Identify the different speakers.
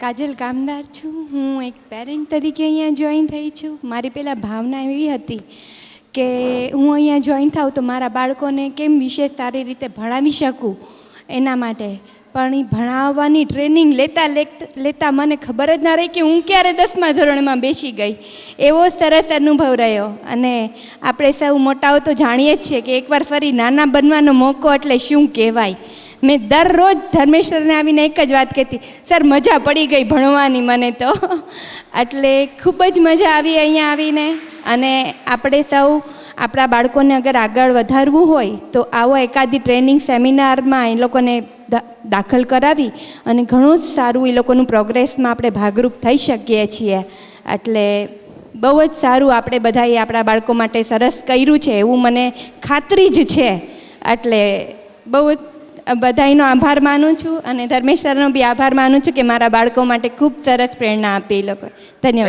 Speaker 1: કાજલ કામદાર છું. હું એક પેરેન્ટ તરીકે અહીંયા જોઈન થઈ છું. મારી પહેલાં ભાવના એવી હતી કે હું અહીંયા જોઈન થાઉં તો મારા બાળકોને કેમ વિશેષ સારી રીતે ભણાવી શકું એના માટે. પણ એ ભણાવવાની ટ્રેનિંગ લેતા મને ખબર જ ના રહી કે હું ક્યારે 10મા ધોરણમાં બેસી ગઈ. એવો સરસ અનુભવ રહ્યો. અને આપણે સૌ મોટાઓ તો જાણીએ જ છીએ કે એકવાર ફરી નાના બનવાનો મોકો એટલે શું કહેવાય. મેં દરરોજ ધર્મેશ્વરને આવીને એક જ વાત કહેતી, સર મજા પડી ગઈ ભણવાની મને તો. એટલે ખૂબ જ મજા આવી અહીંયા આવીને. અને આપણે સૌ આપણા બાળકોને અગર આગળ વધારવું હોય તો આવો એકાદી ટ્રેનિંગ સેમિનારમાં એ લોકોને દાખલ કરાવી અને ઘણું જ સારું એ લોકોનું પ્રોગ્રેસમાં આપણે ભાગરૂપ થઈ શકીએ છીએ. એટલે બહુ જ સારું આપણે બધાએ આપણા બાળકો માટે સરસ કર્યું છે એવું મને ખાતરી જ છે. એટલે બહુ જ બધાનો આભાર માનું છું અને ધર્મેશ સરનો બી આભાર માનું છું કે મારા બાળકો માટે ખૂબ સરસ પ્રેરણા આપી એ લોકો. ધન્યવાદ.